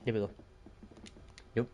Here we go. Yep.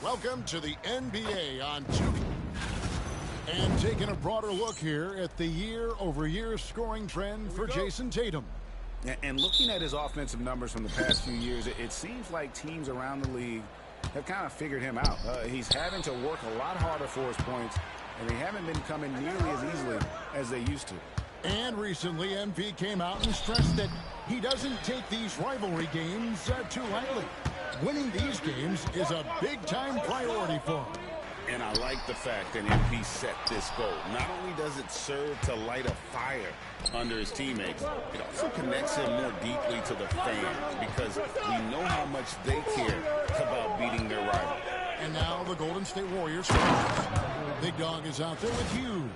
Welcome to the NBA on Tubi. And taking a broader look here at the year-over-year scoring trend for Jason Tatum. And looking at his offensive numbers from the past few years, it seems like teams around the league have kind of figured him out. He's having to work a lot harder for his points, and they haven't been coming nearly as easily as they used to. And recently, MP came out and stressed that he doesn't take these rivalry games too lightly. Winning these games is a big-time priority for him. And I like the fact that MP set this goal. Not only does it serve to light a fire under his teammates, it also connects him more deeply to the fans because we know how much they care about beating their rival. And now the Golden State Warriors. Big Dog is out there with Hughes.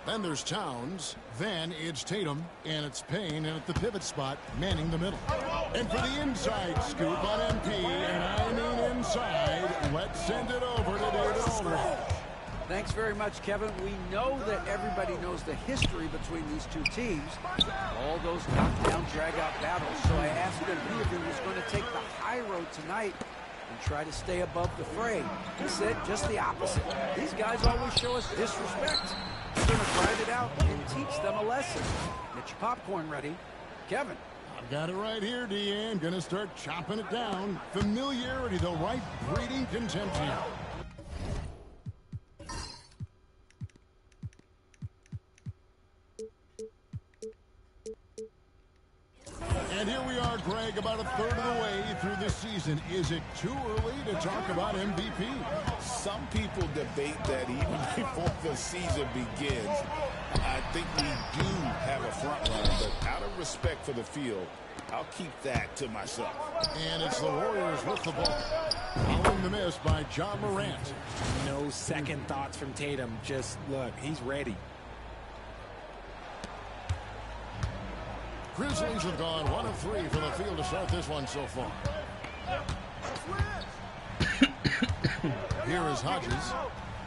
Then there's Towns. Then it's Tatum. And it's Payne. And at the pivot spot, manning the middle. And for the inside scoop on MP, and I mean inside, let's send it over to David Aldridge. Thanks very much, Kevin. We know that everybody knows the history between these two teams. All those knockdown, drag-out battles. So I asked MP if he was going to take the high road tonight and try to stay above the fray. He said just the opposite. These guys always show us disrespect. We're going to grind it out and teach them a lesson. Get your popcorn ready. Kevin. I've got it right here, D.A. I'm going to start chopping it down. Familiarity, the right breeding contempt here. And here we are, Greg, about a third of the way through the season. Is it too early to talk about MVP? Some people debate that even before the season begins. I think we do have a front runner, but out of respect for the field, I'll keep that to myself. And it's the Warriors with the ball. Following the miss by John Morant. No second thoughts from Tatum. Just look, he's ready. Grizzlies have gone 1 of 3 from the field to start this one so far. Here is Hodges.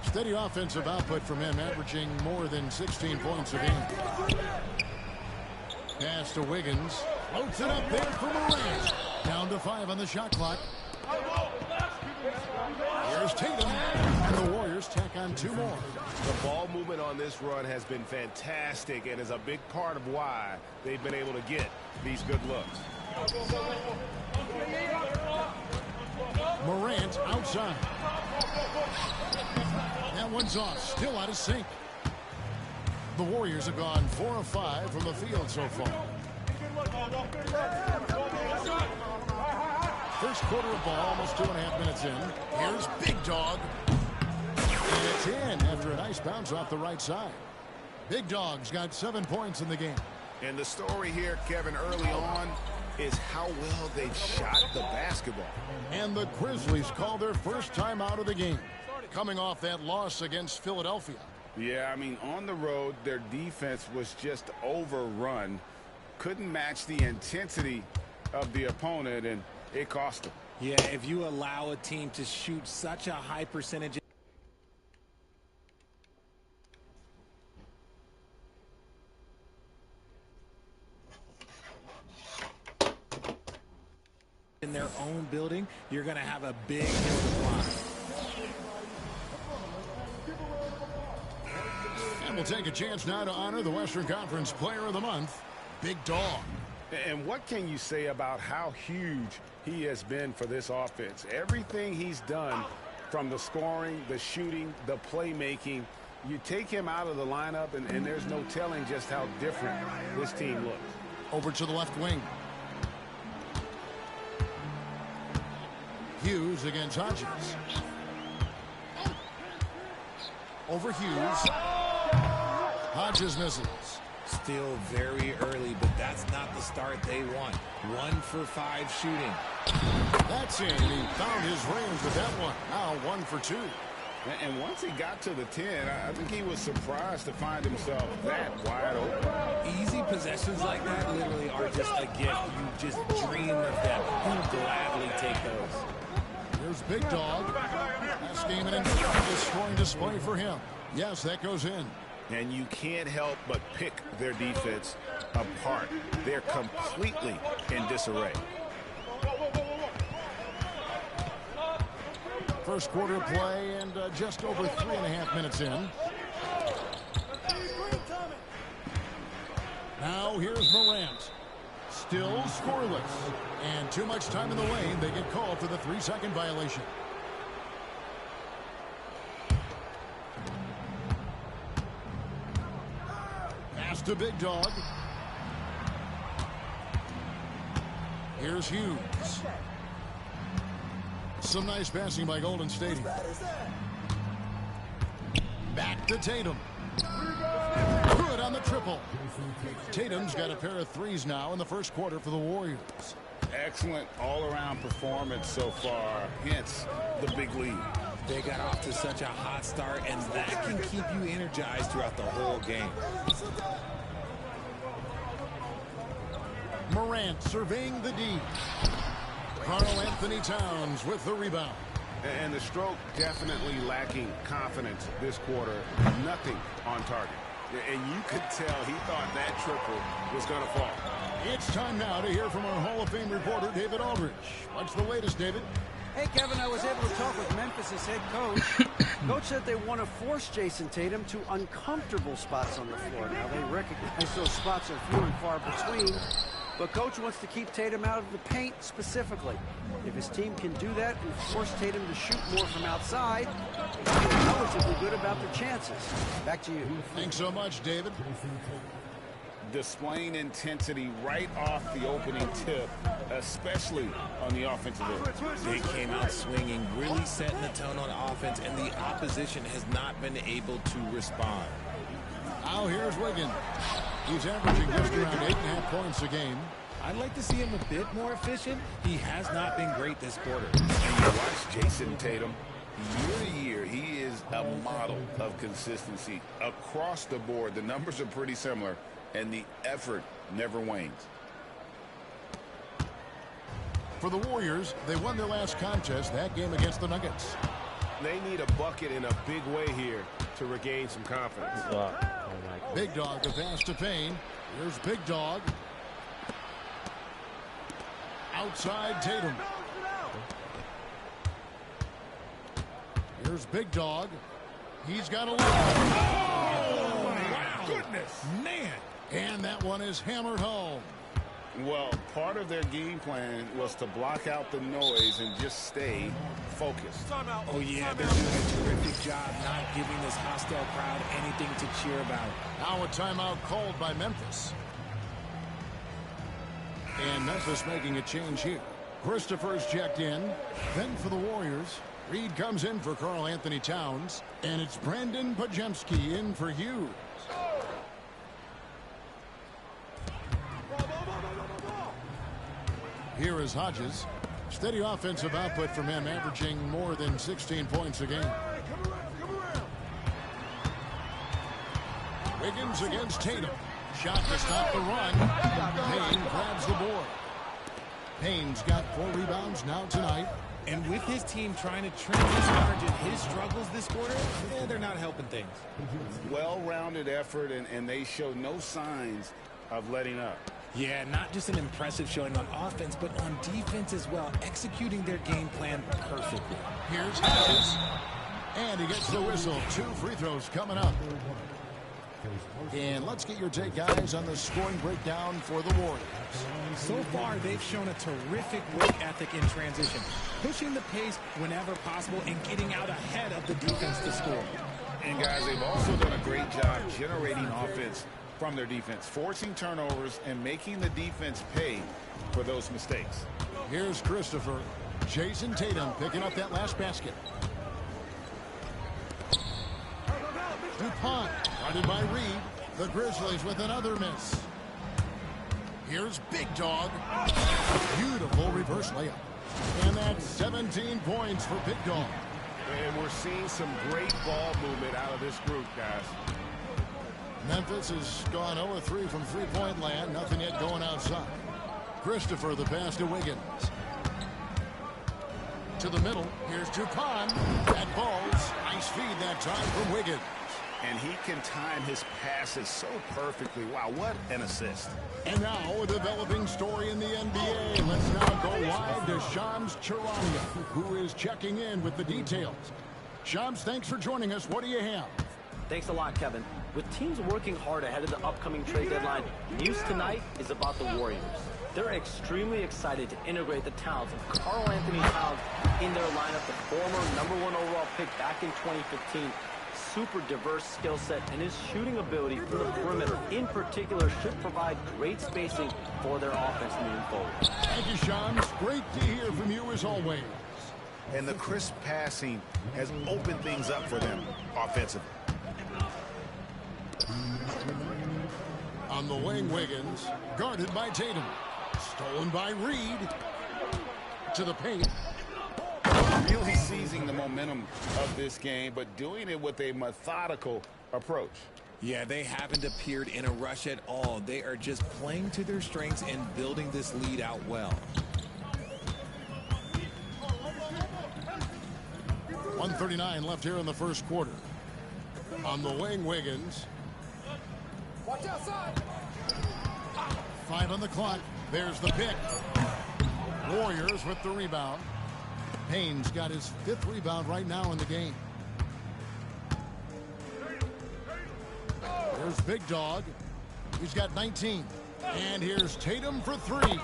Steady offensive output from him, averaging more than 16 points a game. Pass to Wiggins. Floats it up there for Morant. Down to 5 on the shot clock. Here's Tatum. And the Warriors tack on 2 more. The ball movement on this run has been fantastic and is a big part of why they've been able to get these good looks. Morant outside. That one's off. Still out of sync. The Warriors have gone 4 of 5 from the field so far. First quarter of ball, almost 2.5 minutes in. Here's Big Dog. And it's in after a nice bounce off the right side. Big Dog's got 7 points in the game. And the story here, Kevin, early on is how well they shot the basketball. And the Grizzlies call their first time out of the game, coming off that loss against Philadelphia. Yeah, I mean, on the road, their defense was just overrun. couldn't match the intensity of the opponent, and it cost him. Yeah, if you allow a team to shoot such a high percentage in their own building, you're going to have a big hill to climb. And we'll take a chance now to honor the Western Conference Player of the Month, Big Dog. And what can you say about how huge he has been for this offense? Everything he's done, from the scoring, the shooting, the playmaking, you take him out of the lineup, and there's no telling just how different this team looks. Over to the left wing. Hughes against Hodges. Over Hughes. Hodges misses. Still very early, but that's not the start they want. 1 for 5 shooting. That's in. He found his range with that one. Now 1 for 2. And once he got to the 10, I think he was surprised to find himself that wide open. Easy possessions like that literally are just a gift. You just dream of them. He'll gladly take those. Here's Big Dog. Last game in a scoring display for him. Yes, that goes in. And you can't help but pick their defense apart. They're completely in disarray. First quarter play and just over 3.5 minutes in. Now here's Morant. Still scoreless. And too much time in the lane. They get called for the 3-second violation. Pass to Big Dog. Here's Hughes. Some nice passing by Golden State. Back to Tatum. Good on the triple. Tatum's got a pair of threes now in the first quarter for the Warriors. Excellent all-around performance so far, hence the big lead. They got off to such a hot start, and that can keep you energized throughout the whole game. Morant surveying the D. Karl-Anthony Towns with the rebound. And the stroke definitely lacking confidence this quarter. Nothing on target. And you could tell he thought that triple was going to fall. It's time now to hear from our Hall of Fame reporter, David Aldridge. What's the latest, David? Hey, Kevin, I was able to talk with Memphis' head coach. Coach said they want to force Jason Tatum to uncomfortable spots on the floor. Now, they recognize those spots are few and far between, but Coach wants to keep Tatum out of the paint specifically. If his team can do that and force Tatum to shoot more from outside, they feel relatively good about their chances. Back to you. Thanks so much, David. Displaying intensity right off the opening tip, especially on the offensive end. They came out swinging, really setting the tone on offense, and the opposition has not been able to respond. Now here's Wiggins. He's averaging just around 8.5 points a game. I'd like to see him a bit more efficient. He has not been great this quarter. And you watch Jason Tatum, year to year, he is a model of consistency across the board. The numbers are pretty similar, and the effort never wanes. For the Warriors, they won their last contest, that game against the Nuggets. They need a bucket in a big way here to regain some confidence. Big Dog, the pass to Payne. Here's Big Dog. Outside Tatum. Here's Big Dog. He's got a look. Oh, My goodness. Man. And that one is hammered home. Well, part of their game plan was to block out the noise and just stay focused. Oh, yeah, they're doing a terrific job not giving this hostile crowd anything to cheer about. Now a timeout called by Memphis. And Memphis making a change here. Christopher's checked in. Then for the Warriors, Reed comes in for Karl-Anthony Towns. And it's Brandon Pajemski in for Hughes. Here is Hodges. Steady offensive output from him, averaging more than 16 points a game. Wiggins against Tatum. Shot to stop the run. Payne grabs the board. Payne's got 4 rebounds now tonight. And with his team trying to trim his margin, his struggles this quarter, they're not helping things. Well-rounded effort, and they show no signs of letting up. Yeah, not just an impressive showing on offense, but on defense as well, executing their game plan perfectly. Here's Hodges. And he gets the whistle. 2 free throws coming up. And let's get your take, guys, on the scoring breakdown for the Warriors. So far, they've shown a terrific work ethic in transition, pushing the pace whenever possible and getting out ahead of the defense to score. And, guys, they've also done a great job generating offense from their defense, forcing turnovers and making the defense pay for those mistakes. Here's Christopher. Jason Tatum picking up that last basket. DuPont, guarded by Reed. The Grizzlies with another miss. Here's Big Dog. Beautiful reverse layup. And that's 17 points for Big Dog. And we're seeing some great ball movement out of this group, guys. Memphis has gone 0-3 from three-point land. Nothing yet going outside. Christopher, the pass to Wiggins. To the middle. Here's DuPont. That ball's nice feed that time from Wiggins. And he can time his passes so perfectly. Wow, what an assist. And now a developing story in the NBA. Let's now go live to Shams Charania, who is checking in with the details. Shams, thanks for joining us. What do you have? Thanks a lot, Kevin. With teams working hard ahead of the upcoming trade deadline, news tonight is about the Warriors. They're extremely excited to integrate the talents of Karl Anthony Towns in their lineup, the former #1 overall pick back in 2015. Super diverse skill set, and his shooting ability from the perimeter in particular should provide great spacing for their offense moving forward. Thank you, Shams. Great to hear from you as always. And the crisp passing has opened things up for them offensively. On the wing, Wiggins, guarded by Tatum. Stolen by Reed. To the paint. Really seizing the momentum of this game, but doing it with a methodical approach. Yeah, they haven't appeared in a rush at all. They are just playing to their strengths and building this lead out well. 1:39 left here in the first quarter. On the wing, Wiggins. Watch outside. 5 on the clock. There's the pick. Warriors with the rebound. Payne's got his 5th rebound right now in the game. There's Big Dog. He's got 19. And here's Tatum for 3.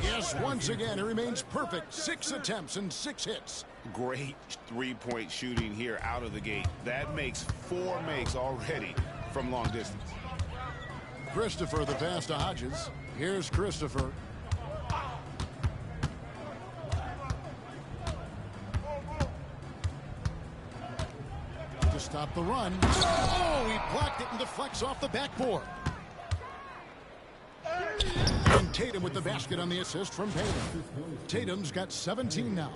Yes, once again, he remains perfect. 6 attempts and 6 hits. Great three-point shooting here out of the gate. That makes 4 makes already from long distance. Christopher, the pass to Hodges. Here's Christopher. To stop the run. Oh, he blocked it and deflects off the backboard. And Tatum with the basket on the assist from Payne. Tatum's got 17 now.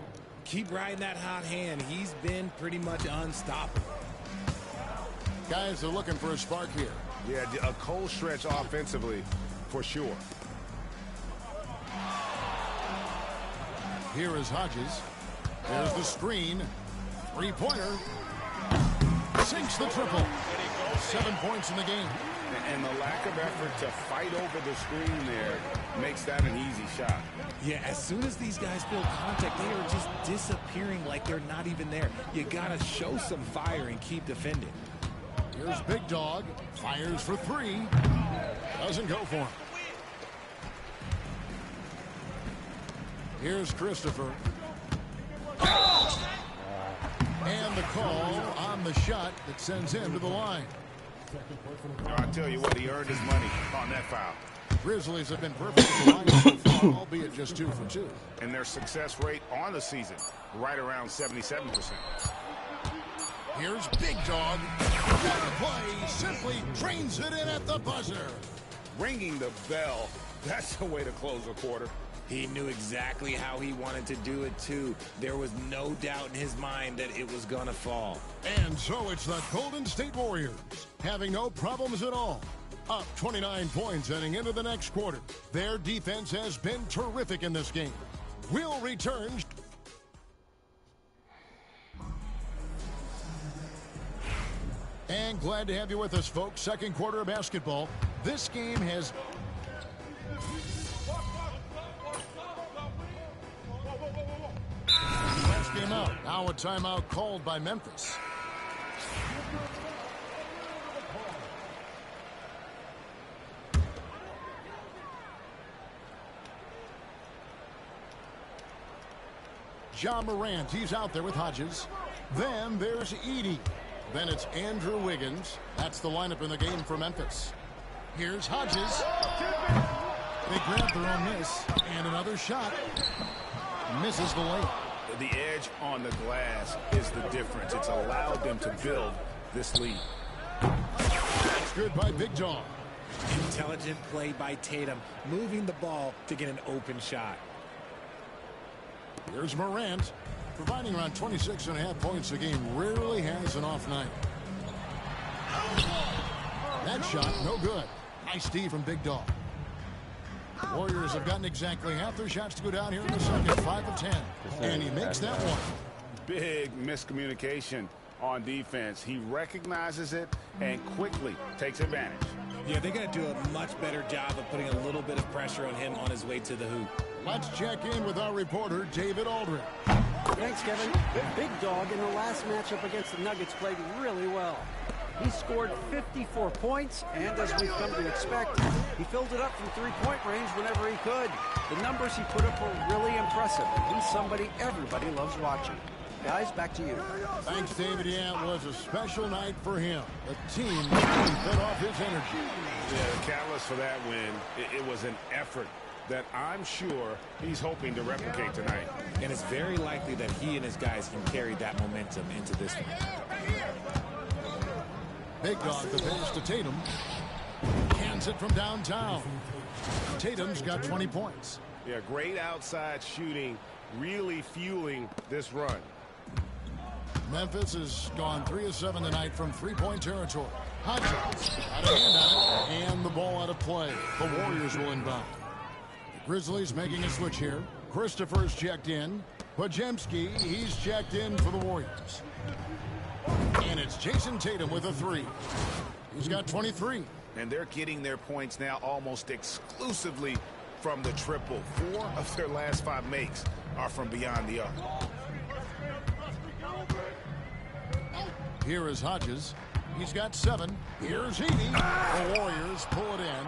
Keep riding that hot hand. He's been pretty much unstoppable. Guys are looking for a spark here. Yeah, a cold stretch offensively for sure. Here is Hodges. There's the screen. 3-pointer. Sinks the triple. 7 points in the game. And the lack of effort to fight over the screen there makes that an easy shot. Yeah, as soon as these guys feel contact, they are just disappearing like they're not even there. You got to show some fire and keep defending. Here's Big Dog. Fires for 3. Doesn't go for him. Here's Christopher. And the call on the shot that sends him to the line. I tell you what, he earned his money on that foul. Grizzlies have been perfect at the line so far, albeit just 2 for 2. And their success rate on the season, right around 77%. Here's Big Dog. What a play. Simply drains it in at the buzzer. Ringing the bell. That's the way to close a quarter. He knew exactly how he wanted to do it, too. There was no doubt in his mind that it was going to fall. And so it's the Golden State Warriors having no problems at all. Up 29 points heading into the next quarter. Their defense has been terrific in this game. We'll return. And glad to have you with us, folks. Second quarter of basketball. This game has... Last game out. Now a timeout called by Memphis. Ja Morant, he's out there with Hodges. Then there's Edey. Then it's Andrew Wiggins. That's the lineup in the game for Memphis. Here's Hodges. They grab their own miss. And another shot. Misses the layup. The edge on the glass is the difference. It's allowed them to build this lead. That's good by Big Dog. Intelligent play by Tatum, moving the ball to get an open shot. Here's Morant, providing around 26.5 points a game. Rarely has an off night. That shot, no good. Nice D from Big Dog. Warriors have gotten exactly half their shots to go down here in the second, 5 of 10. And he makes that one. Big miscommunication on defense. He recognizes it and quickly takes advantage. Yeah, they got to do a much better job of putting a little bit of pressure on him on his way to the hoop. Let's check in with our reporter, David Aldridge. Thanks, Kevin. Big Dog in the last matchup against the Nuggets played really well. He scored 54 points, and as we've come to expect, he filled it up from three-point range whenever he could. The numbers he put up were really impressive. He's somebody everybody loves watching. Guys, back to you. Thanks, David. Yeah, it was a special night for him. The team really fed off his energy. Yeah, the catalyst for that win, it was an effort that I'm sure he's hoping to replicate tonight. And it's very likely that he and his guys can carry that momentum into this one. Big Dog the pass to Tatum. Hands it from downtown. Tatum's got 20 points. Yeah, great outside shooting, really fueling this run. Memphis has gone 3 of 7 tonight from three-point territory. Hodges got a hand on it, and the ball out of play. The Warriors will inbound. The Grizzlies making a switch here. Christopher's checked in. Podziemski, he's checked in for the Warriors. And it's Jason Tatum with a three. He's got 23. And they're getting their points now almost exclusively from the triple. 4 of their last 5 makes are from beyond the arc. Here is Hodges. He's got 7. Here's Edey. The Warriors pull it in.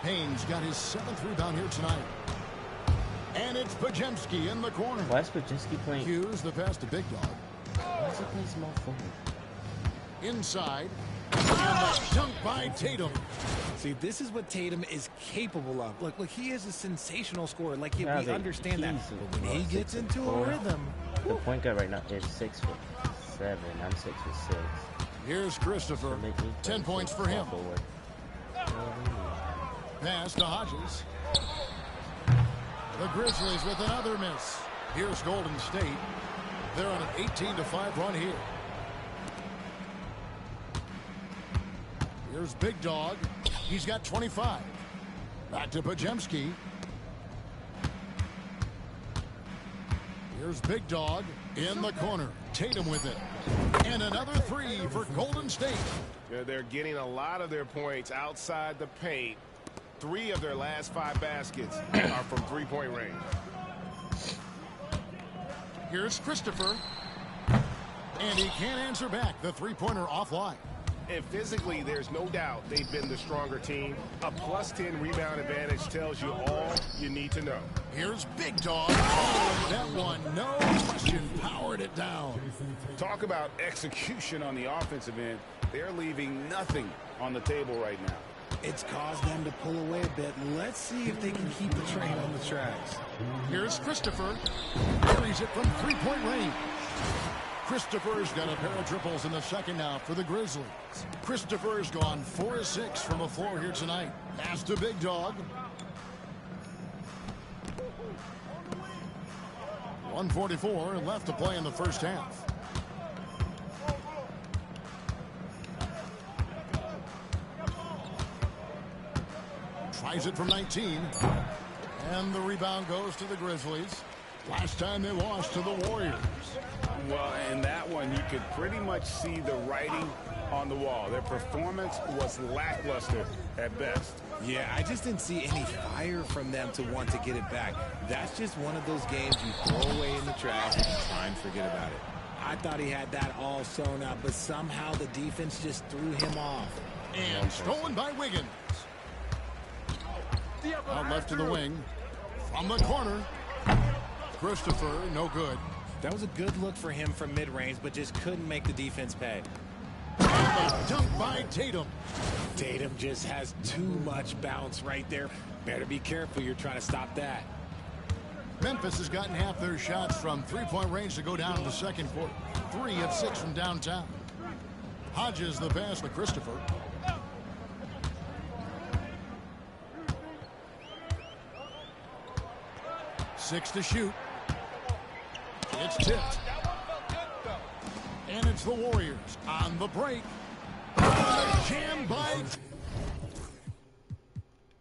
Payne's got his 7th rebound here tonight. And it's Podziemski in the corner. Why is Podziemski playing? Hughes the pass to Big Dog. Why is he playing small forward? Inside. And the dunk by Tatum. See, this is what Tatum is capable of. Look, he is a sensational scorer. Like, we Yeah, understand that. But when he gets 6'4". into a rhythm. The point guard right now is 6'7". I'm 6'6". Here's Christopher. So make me 10 play points for small him. forward. Pass to Hodges. The Grizzlies with another miss. Here's Golden State. They're on an 18-5 run here. Here's Big Dog. He's got 25. Back to Podziemski. Here's Big Dog in the corner. Tatum with it. And another three for Golden State. Yeah, they're getting a lot of their points outside the paint. 3 of their last 5 baskets are from three-point range. Here's Christopher. And he can't answer back. The three-pointer offline. And physically, there's no doubt they've been the stronger team. A +10 rebound advantage tells you all you need to know. Here's Big Dog. Oh, that one, no question, powered it down. Talk about execution on the offensive end. They're leaving nothing on the table right now. It's caused them to pull away a bit. Let's see if they can keep the train on the tracks. Here's Christopher. Carries it from three-point range. Christopher's got a pair of triples in the second now for the Grizzlies. Christopher's gone 4 of 6 from the floor here tonight. Pass to Big Dog. 1:44 left to play in the first half. Tries it from 19. And the rebound goes to the Grizzlies. Last time they lost to the Warriors. Well, in that one, you could pretty much see the writing on the wall. Their performance was lackluster at best. Yeah, I just didn't see any fire from them to want to get it back. That's just one of those games you throw away in the trash and try and forget about it. I thought he had that all sewn up, but somehow the defense just threw him off. And stolen by Wiggins. Out left to the wing. From the corner. Christopher, no good. That was a good look for him from mid-range, but just couldn't make the defense pay. And a dunk by Tatum. Tatum just has too much bounce right there. Better be careful. You're trying to stop that. Memphis has gotten half their shots from three-point range to go down in the second quarter. 3 of 6 from downtown. Hodges the pass to Christopher. Six to shoot. It's tipped. And it's the Warriors on the break. Jam by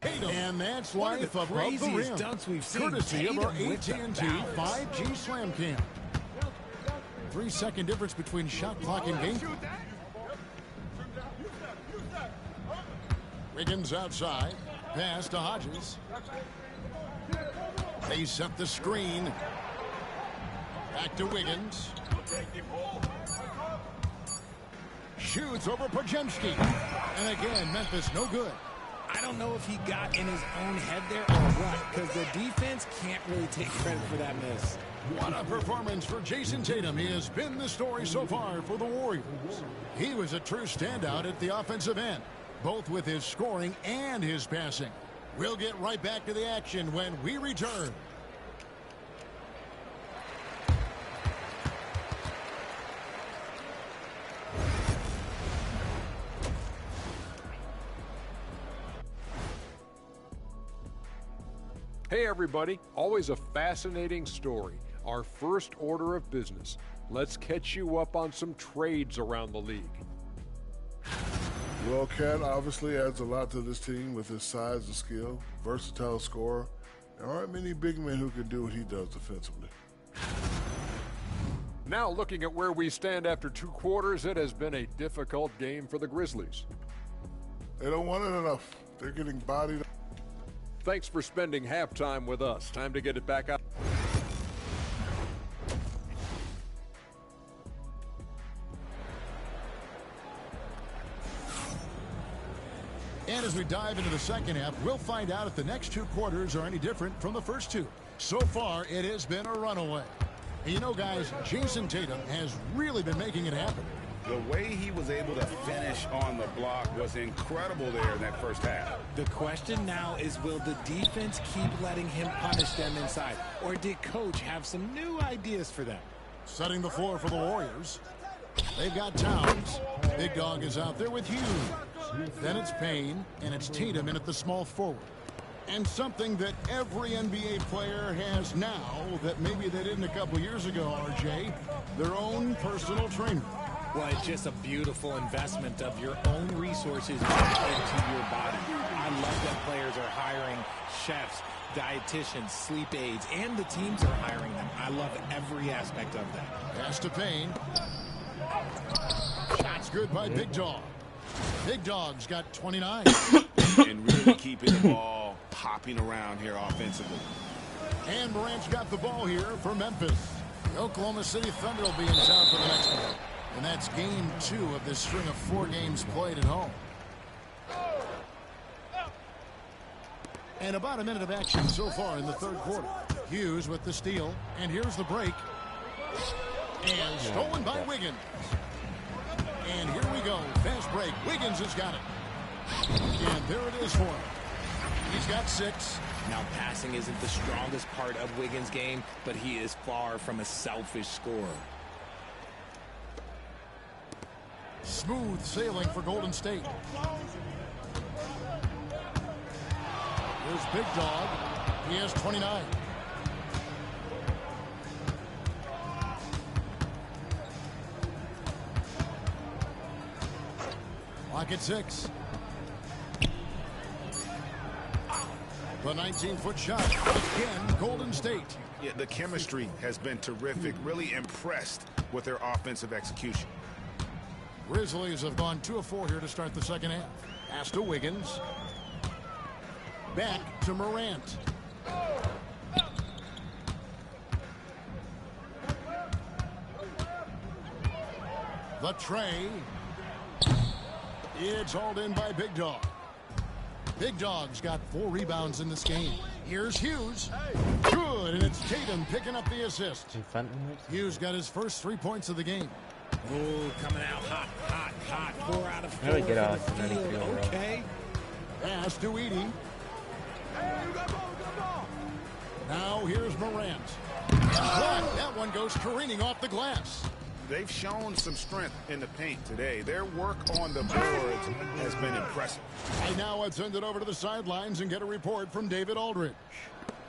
Tatum. And that's life above the rim. Dunks we've seen. Courtesy of our Tatum with the AT&T 5G Slam Cam. 3-second difference between shot clock and game. Wiggins outside. Pass to Hodges. They set the screen. Back to Wiggins. Shoots over Podziemski. And again, Memphis no good. I don't know if he got in his own head there or what, because the defense can't really take credit for that miss. What a performance for Jason Tatum. He has been the story so far for the Warriors. He was a true standout at the offensive end, both with his scoring and his passing. We'll get right back to the action when we return. Hey everybody, always a fascinating story. Our first order of business. Let's catch you up on some trades around the league. Well, Cat obviously adds a lot to this team with his size and skill, versatile scorer. There aren't many big men who can do what he does defensively. Now looking at where we stand after 2 quarters, it has been a difficult game for the Grizzlies. They don't want it enough. They're getting bodied. Thanks for spending halftime with us. Time to get it back out. And as we dive into the second half, we'll find out if the next 2 quarters are any different from the first 2. So far, it has been a runaway. And you know, guys, Jason Tatum has really been making it happen. The way he was able to finish on the block was incredible there in that first half. The question now is, will the defense keep letting him punish them inside? Or did Coach have some new ideas for them? Setting the floor for the Warriors. They've got Towns. Big Dog is out there with Hughes. Then it's Payne, and it's Tatum in at the small forward. And something that every NBA player has now that maybe they didn't a couple years ago, RJ, their own personal trainer. Well, it's just a beautiful investment of your own resources into your body. I love that players are hiring chefs, dietitians, sleep aides, and the teams are hiring them. I love every aspect of that. Pass to Payne. Shots good by Big Dog. Big Dog's got 29. And really keeping the ball popping around here offensively. And Morant's got the ball here for Memphis. The Oklahoma City Thunder will be in town for the next one. And that's game 2 of this string of 4 games played at home. And about a minute of action so far in the third quarter. Hughes with the steal. And here's the break. And stolen by Wiggins. And here we go. Fast break. Wiggins has got it. And there it is for him. He's got 6. Now, passing isn't the strongest part of Wiggins' game, but he is far from a selfish scorer. Smooth sailing for Golden State. Here's Big Dog. He has 29. Clock at 6. The 19-foot shot. Again, Golden State. Yeah, the chemistry has been terrific. Really impressed with their offensive execution. Grizzlies have gone 2 of 4 here to start the second half. Pass to Wiggins. Back to Morant. The tray. It's hauled in by Big Dog. Big Dog's got 4 rebounds in this game. Here's Hughes. Good, and it's Tatum picking up the assist. Hughes got his first 3 points of the game. Oh, coming out hot, hot, hot. 4 out of 4. Really get from off the field. Okay. Pass to Edie. Now here's Morant. That one goes careening off the glass. They've shown some strength in the paint today. Their work on the boards has been impressive. I now send it over to the sidelines and get a report from David Aldridge.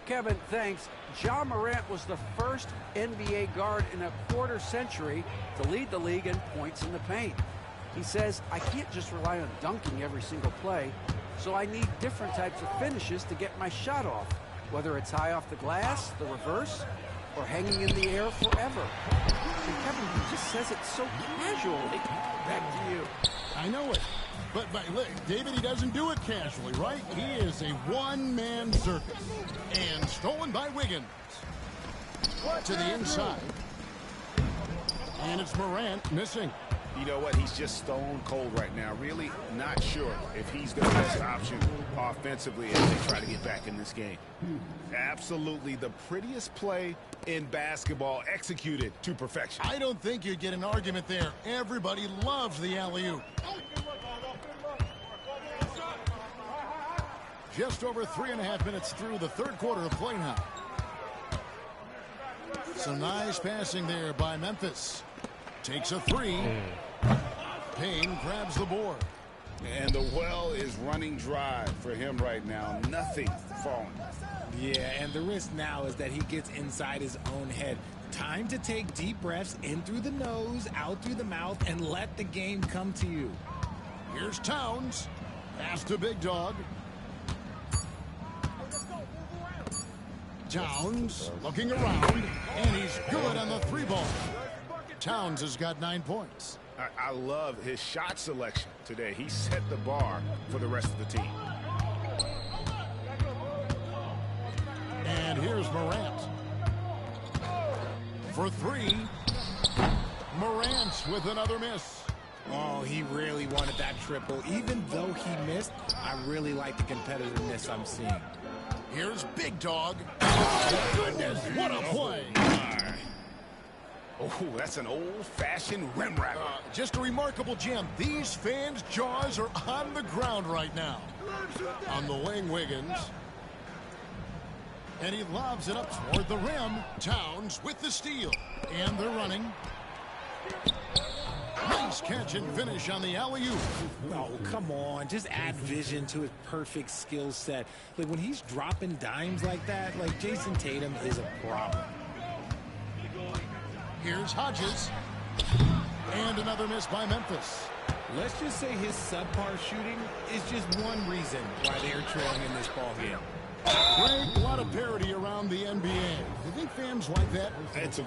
Kevin, thanks. Ja Morant was the first NBA guard in a quarter century to lead the league in points in the paint. He says, I can't just rely on dunking every single play, so I need different types of finishes to get my shot off, whether it's high off the glass, the reverse, or hanging in the air forever. And Kevin, he just says it so casually. Back to you. I know it. But look, David, he doesn't do it casually, right? He is a one-man circus. And stolen by Wiggins. To the inside. And it's Morant missing. You know what? He's just stone cold right now. Really not sure if he's the best option offensively as they try to get back in this game. Absolutely the prettiest play in basketball, executed to perfection. I don't think you'd get an argument there. Everybody loves the alley-oop. Just over 3.5 minutes through the third quarter of play now. Some nice passing there by Memphis. Takes a 3. Payne grabs the board. And the well is running dry for him right now. Nothing falling. Yeah, and the risk now is that he gets inside his own head. Time to take deep breaths in through the nose, out through the mouth, and let the game come to you. Here's Towns. Pass to Big Dog. Towns looking around, and he's good on the 3-ball. Towns has got 9 points. I love his shot selection today. He set the bar for the rest of the team. And here's Morant. For 3. Morant with another miss. Oh, he really wanted that triple. Even though he missed, I really like the competitiveness I'm seeing. Here's Big Dog. Oh, goodness, what a play. Oh, that's an old-fashioned rim wrap. Just a remarkable gem. These fans' jaws are on the ground right now. On the wing, Wiggins. And he lobs it up toward the rim. Towns with the steal. And they're running. Nice catch and finish on the alley-oop. Oh, come on. Just add vision to his perfect skill set. Like, when he's dropping dimes like that, like, Jason Tatum is a problem. Here's Hodges. And another miss by Memphis. Let's just say his subpar shooting is just one reason why they're trailing in this ball game. Great, a lot of parity around the NBA. You think fans like that? It's a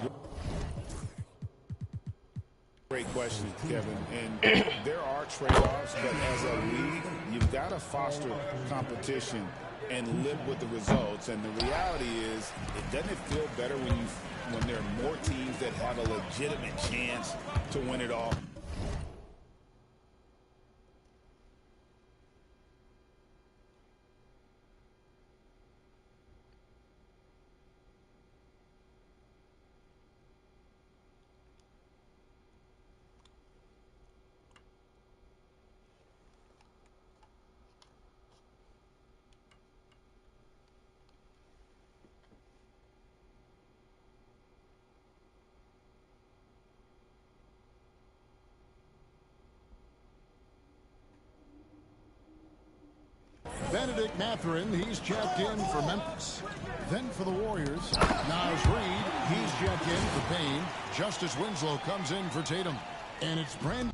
great question, Kevin. And there are trade-offs, but as a league, you've got to foster competition and live with the results. And the reality is, doesn't it feel better when there are more teams that have a legitimate chance to win it all? Benedict Mathurin, he's checked in for Memphis. Then for the Warriors, Naz Reid, he's checked in for Payne. Justice Winslow comes in for Tatum. And it's Brandon.